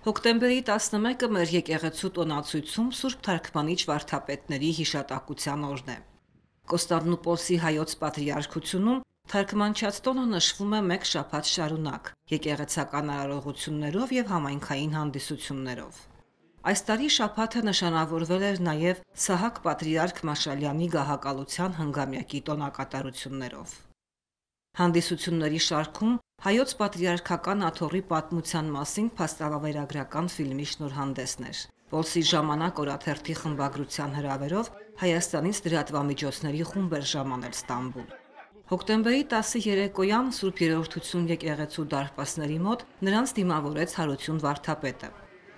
Հոկտեմբերի 11-ը մեր եկեղեցու տոնացույցում Սուրբ Թարգմանիչ վարդապետների հիշատակության օրն է։ Կոստանդնուպոլսի հայոց պատրիարքությունում թարգմանչած տոնը նշվում է մեկ շաբաթ շարունակ, եկեղեցական արարողություններով եւ համայնքային հանդիսություններով։ Այս տարի շաբաթը նշանավորվել էր նաեւ Սահակ պատրիարք Մաշալյանի գահակալության հնգամյակի տոնակատարություններով։ Հանդիսությունների շարքում հայոց պատրիարքական աթոռի պատմության մասին փաստավավերագրական ֆիլմի շնորհանդեսն էր։ Պոլսի ժամանակ օրաթերթի խմբագրության հրավերով Հայաստանից լրատվամիջոցների խումբ էր ժամանել Ստամբուլ։ Հոկտեմբերի 10-ի երեկոյան Սուրբ Երրորդություն եկեղեցու դարպասների մոտ նրանց դիմավորեց Հարություն վարդապետը։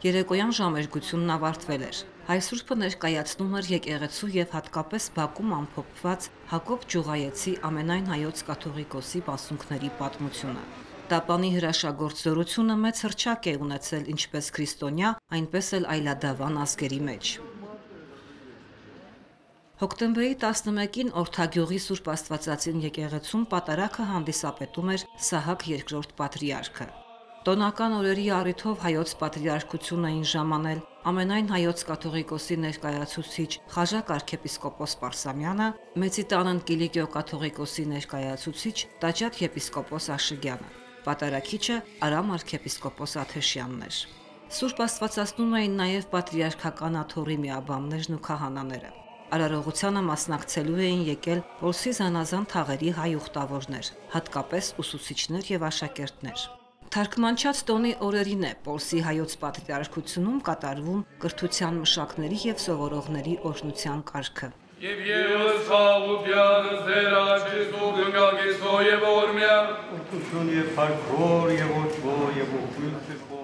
Երեկոյան ժամերգությունն ավարտվել էր։ Հայ Սուրբը ներկայացնում էր եկեղեցու եւ հատկապես Բաքում ամփոփված Հակոբ Ջուղայեցի ամենայն հայոց կաթողիկոսի մասունքների պատմությունը։ Տապանի հրաշագործ զորությունը մեծ հռչակ է ունեցել ինչպես քրիստոնյա, այնպես էլ այլադավան ազգերի մեջ։ Հոկտեմբերի 11-ին Օրթագյուղի Սուրբ Աստվածածին եկեղեցում պատարագը հանդիսապետում էր Սահակ II պատրիարքը։ Տոնական օրերի առիթով հայոց պատրիարքություն էին ժամանել ամենայն հայոց կաթողիկոսի ներկայացուցիչ Խաժակ arczepiskopos Պարսամյանը, Մեծիտանն Կիլիկիո կաթողիկոսի ներկայացուցիչ Տաճատ եպիսկոպոս Աշգյանը, պատարագիչը Արամ arczepiskopos Աթեշյանն էր։ Սուրբ Աստվածածնում էին նաև պատրիարքական աթոռի միաբաններն ու քահանաները։ Արարողությանը մասնակցելու էին եկել Պոլսի զանազան թաղերի հայ ուխտավորներ, հատկապես ուսուցիչներ եւ աշակերտներ։ Թարգմանչած տոնի օրերին է Պոլսի հայոց պատրիարքությունում կատարվում կրթության մշակների եւ սովորողների օրհնության կարգը։ Եվ Եվս խաղուպյանը ձեր աչքեսու գնգագեսո եւ օրմյա ուրկություն եւ փարքոր եւ ոչվո եւ ուխույցեքո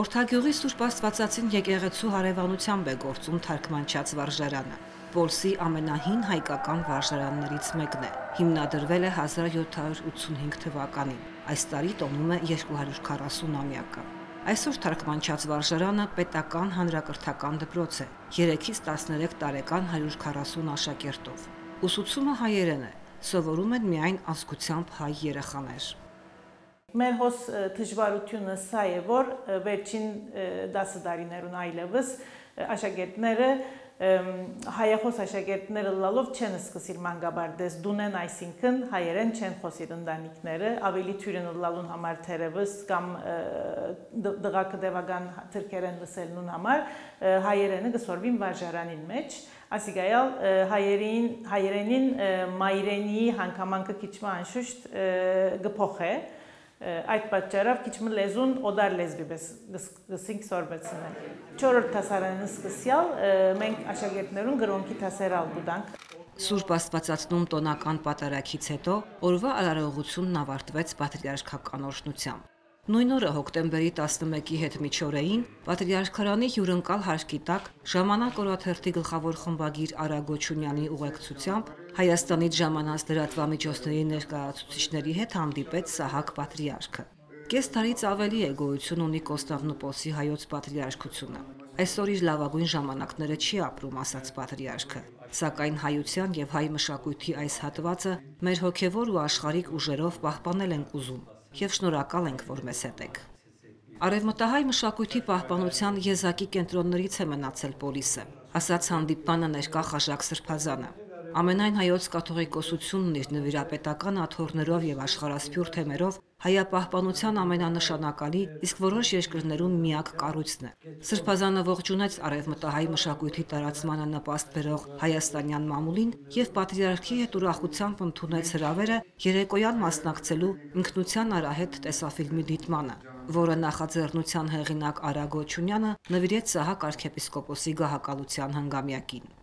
Օրթագյուղի Սուրբ Աստվածածին եկեղեցու հարևանությամբ է գործում թարգմանչած վարժարանը։ Պոլսի ամենահին հայկական վարժարաններից մեկն է։ Հիմնադրվել է 1785 թվականին։ Այս տարի տոնում է 240-ամյակը։ Այսօր թարգմանչած վարժարանը պետական հանրակրթական դպրոց է, 3-ից 13 տարեկան 140 աշակերտով։ Ուսուցումը հայերեն է, սովորում են միայն ազգությամբ հայ երեխաներ։ Մեր հոս դժվարությունը սա է, որ վերջին 10 տարիներուն այլևս աշակերտները հայախոս աշակերտները լալով չեն սկսել մանկաբարձ դունեն, այսինքն հայերեն չեն խոսիր ընտանիքները, ավելի թյուրեն լալուն համար թերևս կամ դղակդևական թրքերեն լսելուն համար հայերենը գսորվին վարժարանին մեջ, ասիկայալ հայերենին մայրենի հանգամանքը քիչմը անշուշտ գփոխ է, այդ պատճառով քիչմը լեզուն օդար լեզվի գսինք սորվեցնեն։ Չորրորդ դասարանին սկսյալ մենք աշակերտներուն գրոնքի դասերալ գուտանք։ Սուրբ Աստվածածնում տոնական պատարագից հետո օրվա արարողությունն ավարտվեց պատրիարքական օրհնությամբ։ Նույն օրը հոկտեմբերի 11-ի հետ միջօրեին Պատրիարքարանի հյուրընկալ հարկի տակ ժամանակ օրաթերթի գլխավոր խմբագիր Արա Գոչունյանի ուղեկցությամբ Հայաստանից ժամանած լրատվամիջոցների ներկայացուցիչների հետ հանդիպեց Սահակ պատրիարքը։ Կես տարից ավելի է գոյություն ունի Կոստանդնուպոլսի հայոց պատրիարքությունը։ Այսօր իր լավագույն ժամանակները չի ապրում, ասաց պատրիարքը, սակայն հայության եւ հայ մշակույթի այս հատվածը մեր հոգեվոր ու աշխարհիկ ուժերով պահպանել ենք ուզում եւ շնորհակալ ենք, որ մեզ հետ եք։ Արևմտահայ մշակույթի պահպանության եզակի կենտրոններից է մնացել Պոլիսը, ասաց հանդիպանը ներկա Խաժակ Սրբազանը։ Ամենայն հայոց կաթողիկոսությունն իր նվիրապետական աթոռներով եւ աշխարհասփյուռ թեմերով հայապահպանության ամենանշանակալի, իսկ որոշ երկրներում միակ կառույցն է։ Սրբազանը ողջունեց արևմտահայ մշակույթի տարածմանը նպաստ բերող հայաստանյան մամուլին եւ պատրիարքի հետ ուրախությամբ ընդունեց հրավերը երեկոյան մասնակցելու ինքնության արահետ տեսաֆիլմի դիտմանը, որը նախաձեռնության հեղինակ Արա Գոչունյանը նվիրեց Սահակ arczepiskopos-ի գահակալության հնգամյակին։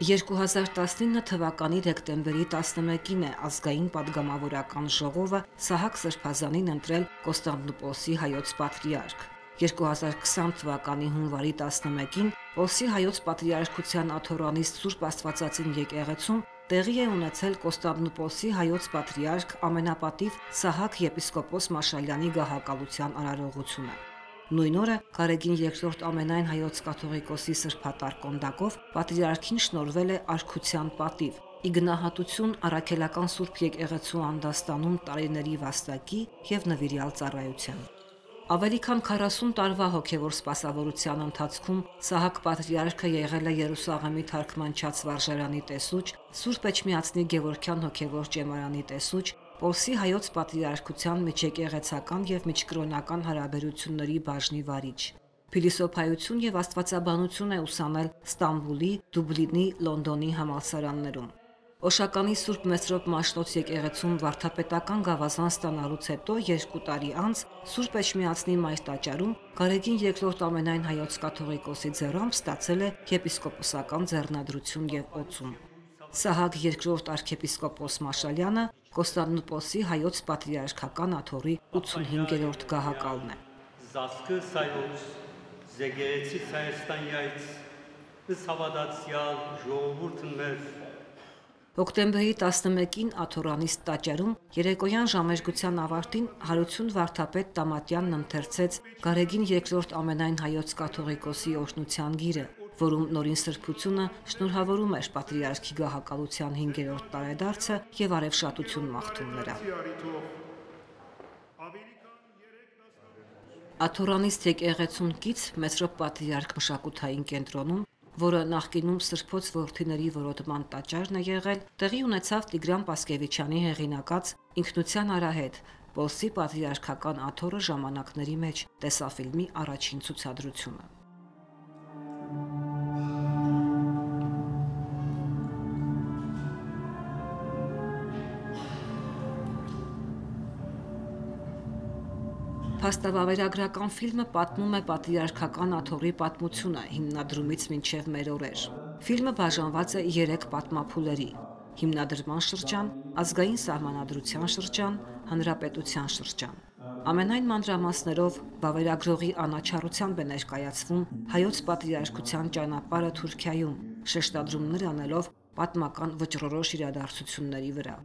2019 թվականի դեկտեմբերի 11-ին է ազգային падգամավորական ժողովը Սահակ Սրբազանին ընտրել Կոստանդնուպոլսի հայոց պատրիարք։ 2020 թվականի հունվարի 11-ին Պոլսի հայոց պատրիարքության աթոռանիստ Սուրբ Աստվածածին եկեղեցում տեղի է ունեցել Կոստանդնուպոլսի հայոց պատրիարք ամենապատիվ Սահակ եպիսկոպոս Մաշալյանի գահակալության արարողությունը։ Նույն օրը Գարեգին II ամենայն հայոց կաթողիկոսի սրբատար կոնդակով պատրիարքին շնորհվել է արքության պատիվ, Իգնահատություն առաքելական Սուրբ եկեղեցու անդաստանում տարիների վաստակի եւ նվիրյալ ծառայության։ Ավելի քան 40 տարվա հոգևոր սպասավորության ընթացքում Սահակ պատրիարքը եղել է Երուսաղեմի թարգմանչած վարժարանի տեսուչ, Սուրբ Էջմիածնի Գևորգյան հոգևոր ճեմարանի տեսուչ, Պոլսի հայոց պատրիարքության միջեկեղեցական եւ միջկրոնական հարաբերությունների բաժնի վարիչ։ Փիլիսոփայություն եւ աստվածաբանություն է ուսանել Ստամբուլի, Դուբլինի, Լոնդոնի համալսարաններում։ Օշականի Սուրբ Մեսրոպ Մաշտոց եկեղեցում վարդապետական գավազան ստանալուց հետո 2 տարի անց Սուրբ Էջմիածնի մայր տաճարում Գարեգին II ամենայն հայոց կաթողիկոսի ձեռամբ ստացել է եպիսկոպոսական ձեռնադրություն եւ օծում։ Սահակ II arczepiskopos Մաշալյանը Կոստանդնուպոլսի հայոց պատրիարքական աթոռի 85-րդ գահակալն է։ Զասկս հայոց զեգեցից Հայաստանյայց հավատացյալ ժողովուրդն մեր Հոկտեմբերի 11-ին Աթորանիստ տաճարում երեկոյան ժամերգության ավարտին Հարություն վարդապետ Տամատյանն ընթերցեց Գարեգին II ամենայն հայոց կաթողիկոսի օրհնության գիրը, որում նորին սրբությունը շնորհավորում էր պատրիարքի գահակալության 5-րդ տարեդարձը եւ արևշատություն մաղթում նրա։ Աթորանիստ եկեղեցուն կից Մեսրոպ պատրիարք մշակութային կենտրոնում, որը նախկինում Սրբոց որդիների որոտման տաճարն է եղել, տեղի ունեցավ Տիգրան Պասկևիչյանի հեղինակած «Ինքնության արահետ» Պոլսի պատրիարքական աթոռը ժամանակների մեջ տեսաֆիլմի առաջին ցուցադրությունը։ Փաստավավերագրական ֆիլմը պատմում է պատրիարքական աթոռի պատմությունը հիմնադրումից մինչև մեր օրեր։ Ֆիլմը բաժանված է 3 պատմափուլերի՝ հիմնադրման շրջան, ազգային սահմանադրության շրջան, հանրապետության շրջան։ Ամենայն մանրամասներով վավերագրողի անաչառությամբ է ներկայացվում հայոց պատրիարքության ճանապարհը Թուրքիայում, շեշտադրումներ անելով պատմական վճռորոշ իրադարձությունների վրա։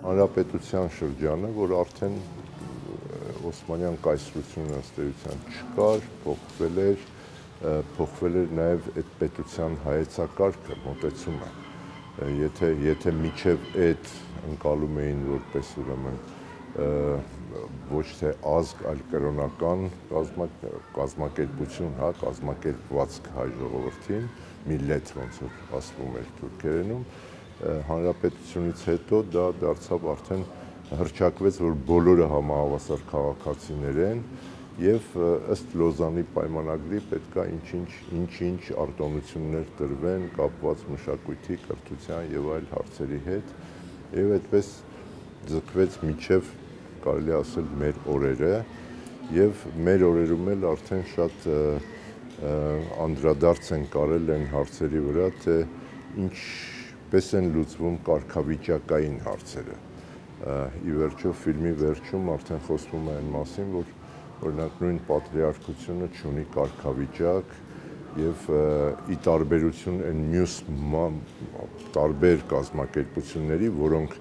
Հանրապետության շրջանը, որ արդեն Օսմանյան կայսրությունը ըստ էության չկար, փոխվել էր նաև այդ պետության հայեցակարգը, մոտեցումը։ Եթե միջև այդ ընկալում էին որպես ուրեմն ոչ թե ազգ, այլ կրոնական կազմակերպություն, կազմակերպվածք հայ ժողովրդին, միլլետ ոնց որ ասվում էր թուրքերենում, հանրապետությունից հետո դա դարձավ արդեն հռչակվեց, որ բոլորը համահավասար քաղաքացիներ են եւ ըստ Լոզանի պայմանագրի պետքա ինչ-ինչ արտոնություններ տրվեն կապված մշակույթի, կրթության եւ այլ հարցերի հետ եւ այդպես ձգվեց միջև կարելի ասել մեր օրերը եւ մեր օրերում էլ արդեն շատ անդրադարձ են կարել այն հարցերի վրա, թե ինչպես են լուծվում կարգավիճակային հարցերը։ Ի վերջո ֆիլմի վերջում արդեն խոսվում է այն մասին, որ օրինակ նույն պատրիարքությունը չունի կարգավիճակ եւ ի տարբերություն այն մյուս տարբեր կազմակերպությունների, որոնք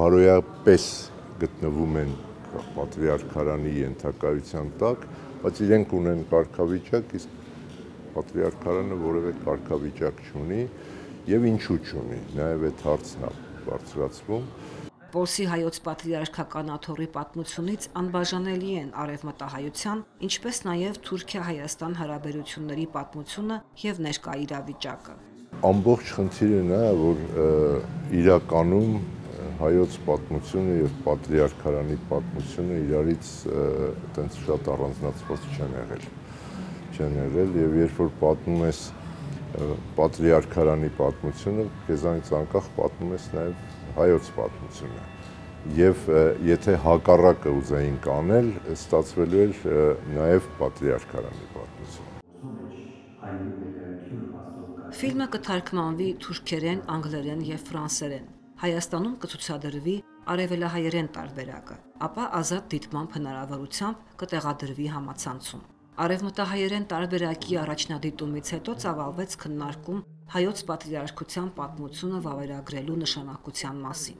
բարոյապես գտնվում են պատրիարքարանի ենթակայության տակ, բայց իրենք ունեն կարգավիճակ, իսկ պատրիարքարանը որևէ կարգավիճակ չունի եւ ինչու չունի, նաեւ այդ հարցն է բարձրացվում։ Պոլսի հայոց պատրիարքական աթոռի պատմությունից անբաժանելի են արևմտահայության, ինչպես նաև Թուրքիա-Հայաստան հարաբերությունների պատմությունը եւ ներկա իրավիճակը։ Ամբողջ խնդիրը նա է, որ իրականում հայոց պատմությունը եւ պատրիարքարանի պատմությունը իրարից այտենց շատ առանձնացված չեն եղել եւ երբ որ պատմում ես պատրիարքարանի պատմությունը, քեզանից անկախ պատմում ես նաեւ հայոց պատմությունը եւ եթե հակառակը ուզեինք անել, ստացվելու էր նաեւ պատրիարքարանի պատմությունը։ Ֆիլմը կթարգմանվի թուրքերեն, անգլերեն եւ ֆրանսերեն։ Հայաստանում կցուցադրվի արևելահայերեն տարբերակը, ապա ազատ դիտմամբ հնարավորությամբ կտեղադրվի համացանցում։ Արևմտահայերեն տարբերակի առաջնադիտումից հետո ծավալվեց քննարկում հայոց պատրիարքության պատմությունը վավերագրելու նշանակության մասին։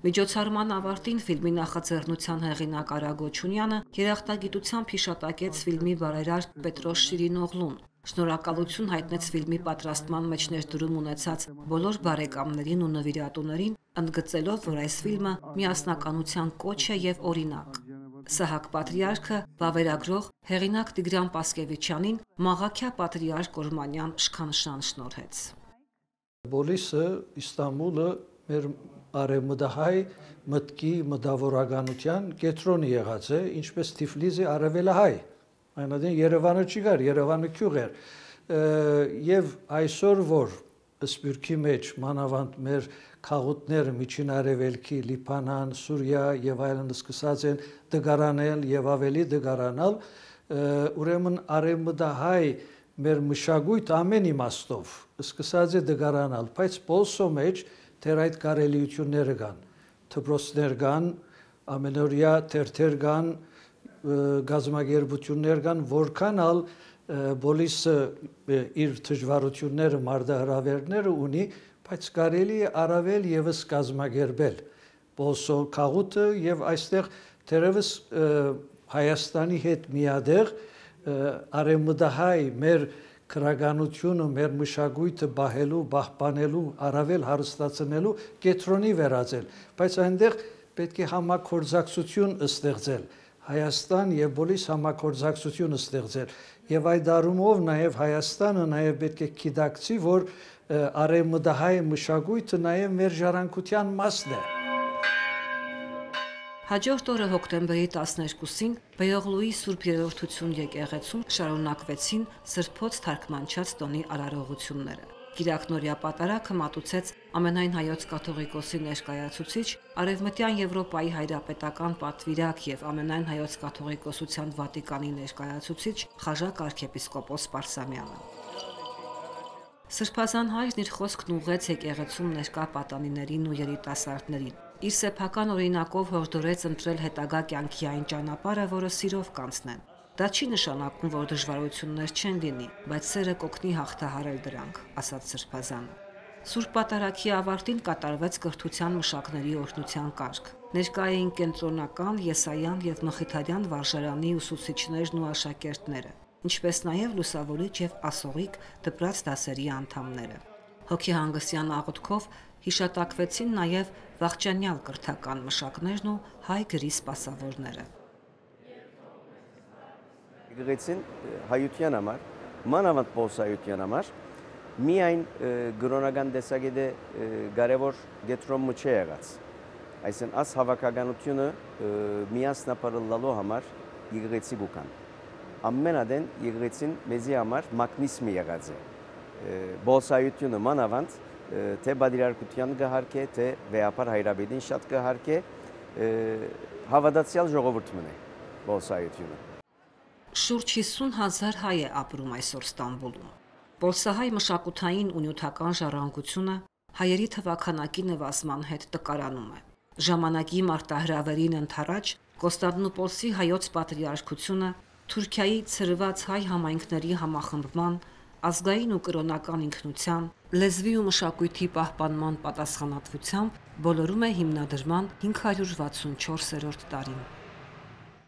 Միջոցառման ավարտին ֆիլմի նախաձեռնության հեղինակ Արա Գոչունյանը երախտագիտությամբ հիշատակեց ֆիլմի բարերար Պետրոս Շիրինօղլուն, Շնորհակալություն հայտնեց ֆիլմի պատրաստման մեջ ներդրում ունեցած բոլոր բարեկամներին ու նվիրատուներին, ընդգծելով, որ այս ֆիլմը միասնականության կոչ է եւ օրինակ։ Սահակ պատրիարքը վավերագրող հեղինակ Տիգրան Պասկևիչյանին Մաղաքյա պատրիարք Կորմանյան շքանշան շնորհեց։ Բոլիսը Իստանբուլը մեր արևմտահայ մտքի մտավորականության կենտրոնը եղած է, ինչպես Թիֆլիսը արևելահայ։ Այնադեն Երևանը չի գար, Երևանը քյուղ էր։ Եվ այսօր որ Սփյուռքի մեջ մանավանդ մեր քաղաքները միջին արևելքի, Լիբանան, Սուրիա եւ այլն սկսած են դգարանել եւ ավելի դգարանալ, ուրեմն արևմտահայ մեր մշակույթ ամեն իմաստով սկսած է դգարանալ, բայց բոլսո մեջ դեռ այդ կարելիությունները կան, դպրոցներ կան, ամենօրյա թերթեր կան, գազམ་ագերբություններ կան, որքան ալ բոլիսը իր դժվարությունները, մարդահրավերները ունի, բայց կարելի է առավել եւս գազམ་ագերբել բոլսո քաղուտը եւ այստեղ դերևս Հայաստանի հետ միադեղ արևմտահայ մեր քրագանությունը, մեր մշակույթը բահելու, պահպանելու, առավել հարստացնելու կենտրոնի վերածել, բայց այնտեղ պետք է համագործակցություն ստեղծել, Հայաստան եւ բոլիս համագործակցություն ստեղծել, եւ այդ առումով նաեւ Հայաստանը նաեւ պետք է գիտակցի, որ արևմտահայ մշակույթը նաեւ մեր ժառանգության մասն է։ Հաջորդ օրը հոկտեմբերի 12-ին Բեյողլուի Սուրբ Երրորդություն եկեղեցում շարունակվեցին սրբոց թարգմանչած տոնի արարողությունները։ Կիրակնորյա պատարագը մատուցեց ամենայն հայոց կաթողիկոսի ներկայացուցիչ, Արևմտյան Եվրոպայի հայրապետական պատվիրակ եւ ամենայն հայոց կաթողիկոսության Վատիկանի ներկայացուցիչ Խաժակ arczepiskopos Պարսամյանը։ Սրբազան հայրն իր խոսքն ուղղեց եկեղեցում ներկա պատանիներին ու երիտասարդներին։ Իր սեփական օրինակով հորդորեց ընտրել հետագա կյանքի այն ճանապարհը, որը սիրով կանցնեն։ Դա չի նշանակում, որ դժվարություններ չեն լինի, բայց սերը կօգնի հաղթահարել դրանք, ասաց Սրբազանը։ Սուրբ Պատարագի ավարտին կատարվեց կրթության մշակների օրհնության կարգ։ Ներկա էին կենտրոնական, եսայան եւ մխիթարյան վարժարանի ուսուցիչներն ու աշակերտները, ինչպես նաեւ լուսավորիչ եւ ասողիկ դպրաց դասերի անդամները։ Հոգեհանգստյան աղոթքով հիշատակվեցին նաեւ վաղճանյալ կրթական մշակներն ու հայ գրի սպասավորները։ Եկեղեցին հայության համար, մանավանդ պոլսայության համար, միայն գրոնական տեսակետը կարևոր գետրոնը չի եղած։ Այսինքն աս հավաքականությունը միասնապարելալու համար եկեղեցի կան։ Ամենադեն եկեղեցին մեզի համար մագնիսմի եղած է։ Պոլսայությունը մանավանդ թե բادرարկության գահարք է, թե վեապար հայրաբեդին շատ գահարք է, հավատացյալ ժողովուրդն է պոլսայությունը։ Շուրջ 50,000 հայ է ապրում այսօր Ստամբուլում։ Պոլսահայ մշակութային ու նյութական ժառանգությունը հայերի թվաքանակի նվազման հետ տկարանում է։ Ժամանակի մարտահրավերին ընդառաջ Կոստանդնուպոլսի հայոց պատրիարքությունը Թուրքիայի ցրված հայ համայնքների համախմբման, ազգային ու կրոնական ինքնության, լեզվի ու մշակույթի պահպանման պատասխանատվությամբ բոլորում է հիմնադրման 564-րդ տարին։